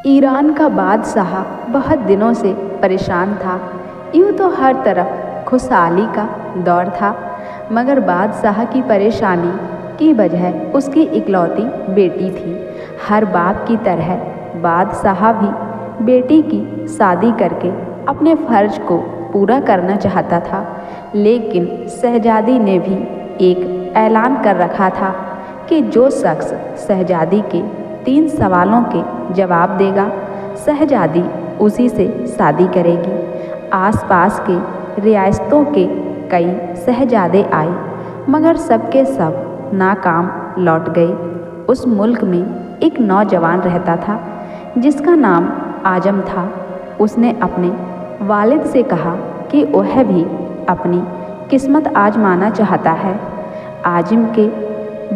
Iran का बादशाह बहुत दिनों से परेशान था। यूँ तो हर तरफ खुशहाली का दौर था, मगर बादशाह की परेशानी की वजह उसकी इकलौती बेटी थी। हर बाप की तरह बादशाह भी बेटी की शादी करके अपने फ़र्ज को पूरा करना चाहता था, लेकिन शहजादी ने भी एक ऐलान कर रखा था कि जो शख्स शहजादी के 3 सवालों के जवाब देगा, शहजादी उसी से शादी करेगी। आसपास के रियासतों के कई शहजादे आए, मगर सबके सब नाकाम लौट गए। उस मुल्क में एक नौजवान रहता था जिसका नाम आजम था। उसने अपने वालिद से कहा कि वह भी अपनी किस्मत आजमाना चाहता है। आजिम के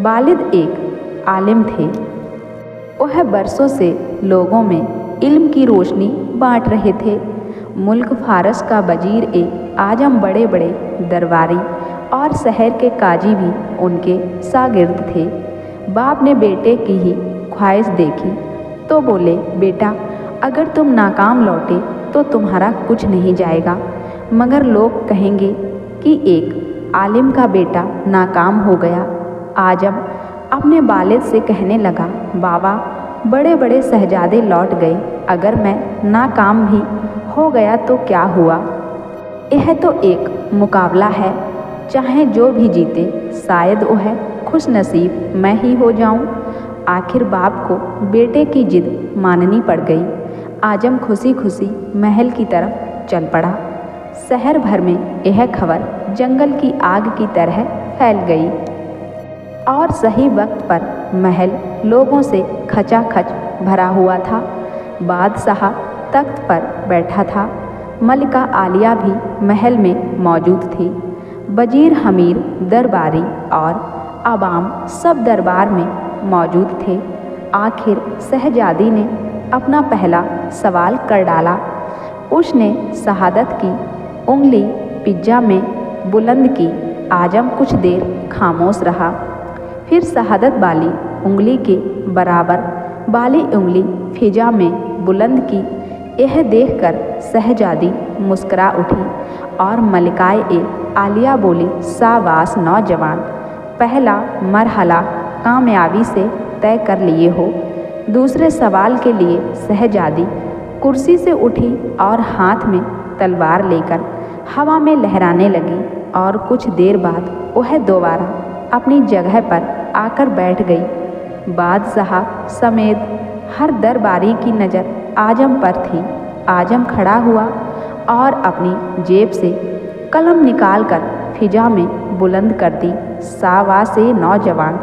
वालिद एक आलिम थे। वह बरसों से लोगों में इल्म की रोशनी बांट रहे थे। मुल्क फारस का वजीर आजम बड़े बड़े दरबारी और शहर के काजी भी उनके शागिर्द थे। बाप ने बेटे की ही ख्वाहिश देखी तो बोले, बेटा अगर तुम नाकाम लौटे तो तुम्हारा कुछ नहीं जाएगा, मगर लोग कहेंगे कि एक आलिम का बेटा नाकाम हो गया। आजम अपने वालिद से कहने लगा, बाबा बड़े बड़े शहजादे लौट गए, अगर मैं नाकाम भी हो गया तो क्या हुआ? यह तो एक मुकाबला है, चाहे जो भी जीते शायद वह खुश नसीब मैं ही हो जाऊं। आखिर बाप को बेटे की जिद माननी पड़ गई। आजम खुशी खुशी महल की तरफ चल पड़ा। शहर भर में यह खबर जंगल की आग की तरह फैल गई और सही वक्त पर महल लोगों से खचाखच भरा हुआ था। बादशाह तख्त पर बैठा था। मलिका आलिया भी महल में मौजूद थी। वजीर हमीर, दरबारी और आवाम सब दरबार में मौजूद थे। आखिर शहजादी ने अपना पहला सवाल कर डाला। उसने शहादत की उंगली पिज्जा में बुलंद की। आजम कुछ देर खामोश रहा, फिर शहादत वाली उंगली के बराबर वाली उंगली फिजा में बुलंद की। यह देखकर शहजादी मुस्करा उठी और मलिकाए आलिया बोली, शाबाश नौजवान, पहला मरहला कामयाबी से तय कर लिए हो। दूसरे सवाल के लिए शहजादी कुर्सी से उठी और हाथ में तलवार लेकर हवा में लहराने लगी और कुछ देर बाद वह दोबारा अपनी जगह पर आकर बैठ गई। बादशाह समेत हर दरबारी की नज़र आजम पर थी। आजम खड़ा हुआ और अपनी जेब से कलम निकालकर फिजा में बुलंद कर दी, शाबाश नौजवान,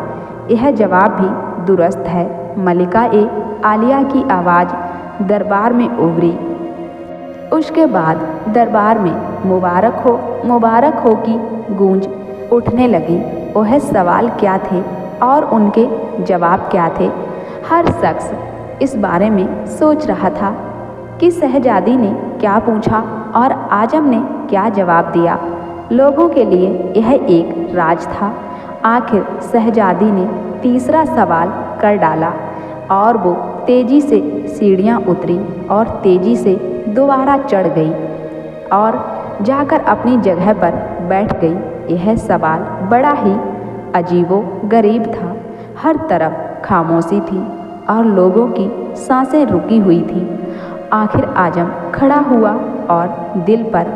यह जवाब भी दुरुस्त है। मलिका आलिया की आवाज़ दरबार में उभरी। उसके बाद दरबार में मुबारक हो की गूंज उठने लगी। वह सवाल क्या थे और उनके जवाब क्या थे? हर शख्स इस बारे में सोच रहा था कि शहजादी ने क्या पूछा और आजम ने क्या जवाब दिया। लोगों के लिए यह एक राज था। आखिर शहजादी ने तीसरा सवाल कर डाला और वो तेज़ी से सीढ़ियाँ उतरी और तेज़ी से दोबारा चढ़ गई और जाकर अपनी जगह पर बैठ गई। यह सवाल बड़ा ही अजीबो गरीब था। हर तरफ खामोशी थी और लोगों की सांसें रुकी हुई थी। आखिर आजम खड़ा हुआ और दिल पर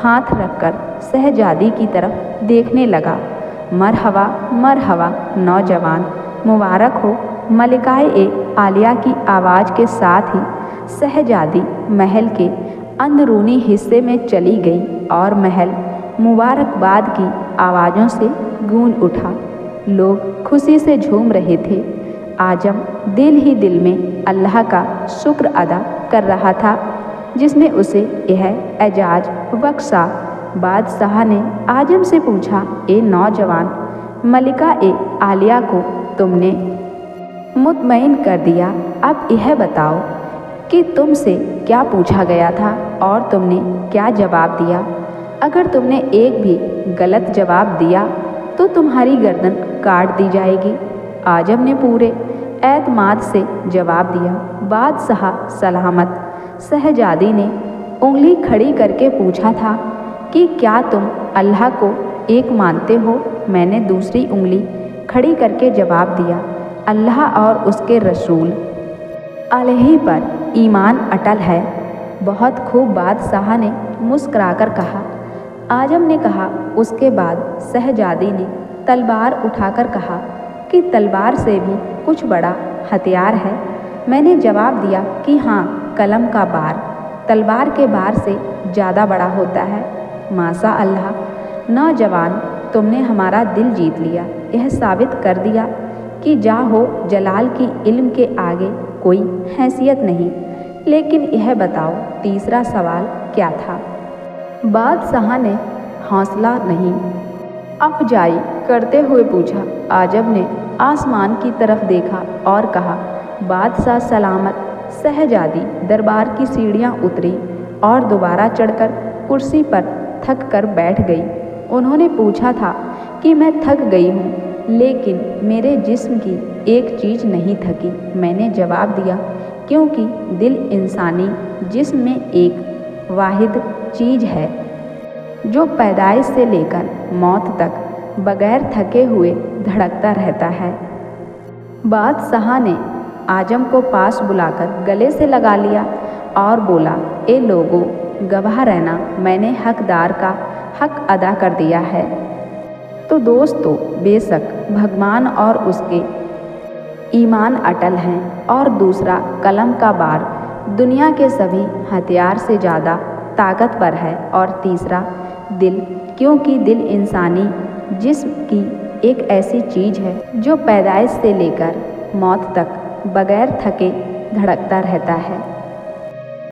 हाथ रखकर शहजादी की तरफ देखने लगा। मरहबा मरहबा नौजवान, मुबारक हो। मलिकाए आलिया की आवाज़ के साथ ही शहजादी महल के अंदरूनी हिस्से में चली गई और महल मुबारकबाद की आवाज़ों से गूंज उठा। लोग खुशी से झूम रहे थे। आजम दिल ही दिल में अल्लाह का शुक्र अदा कर रहा था जिसने उसे यह एजाज बख्शा। बादशाह ने आजम से पूछा, ए नौजवान, मलिका आलिया को तुमने मुतमईन कर दिया, अब यह बताओ कि तुमसे क्या पूछा गया था और तुमने क्या जवाब दिया। अगर तुमने एक भी गलत जवाब दिया तो तुम्हारी गर्दन काट दी जाएगी। आजम ने पूरे एतमाद से जवाब दिया। बादशाह सलामत शहजादी ने उंगली खड़ी करके पूछा था कि क्या तुम अल्लाह को एक मानते हो? मैंने दूसरी उंगली खड़ी करके जवाब दिया, अल्लाह और उसके रसूल अलैहि पर ईमान अटल है। बहुत खूब, बादशाह ने मुस्कुराकर कहा। आजम ने कहा। उसके बाद शहजादी ने तलवार उठाकर कहा कि तलवार से भी कुछ बड़ा हथियार है। मैंने जवाब दिया कि हाँ, कलम का बार तलवार के बार से ज़्यादा बड़ा होता है। माशा अल्लाह, नौजवान, तुमने हमारा दिल जीत लिया। यह साबित कर दिया कि जाहो जलाल की इल्म के आगे कोई हैसियत नहीं। लेकिन यह बताओ, तीसरा सवाल क्या था? बादशाह ने हौसला नहीं अफजाई करते हुए पूछा। आजम ने आसमान की तरफ देखा और कहा, बादशाह सलामत शहजादी दरबार की सीढ़ियाँ उतरी और दोबारा चढ़कर कुर्सी पर थक कर बैठ गई। उन्होंने पूछा था कि मैं थक गई हूँ, लेकिन मेरे जिस्म की एक चीज़ नहीं थकी। मैंने जवाब दिया, क्योंकि दिल इंसानी जिस्म में एक वाहिद चीज़ है जो पैदाइश से लेकर मौत तक बगैर थके हुए धड़कता रहता है। बादशाह ने आजम को पास बुलाकर गले से लगा लिया और बोला, ए लोगों, गवाह रहना, मैंने हकदार का हक अदा कर दिया है। तो दोस्तों, बेशक भगवान और उसके ईमान अटल हैं, और दूसरा कलम का बार दुनिया के सभी हथियार से ज़्यादा ताकतवर है, और तीसरा दिल, क्योंकि दिल इंसानी जिस्म की एक ऐसी चीज़ है जो पैदाइश से लेकर मौत तक बगैर थके धड़कता रहता है।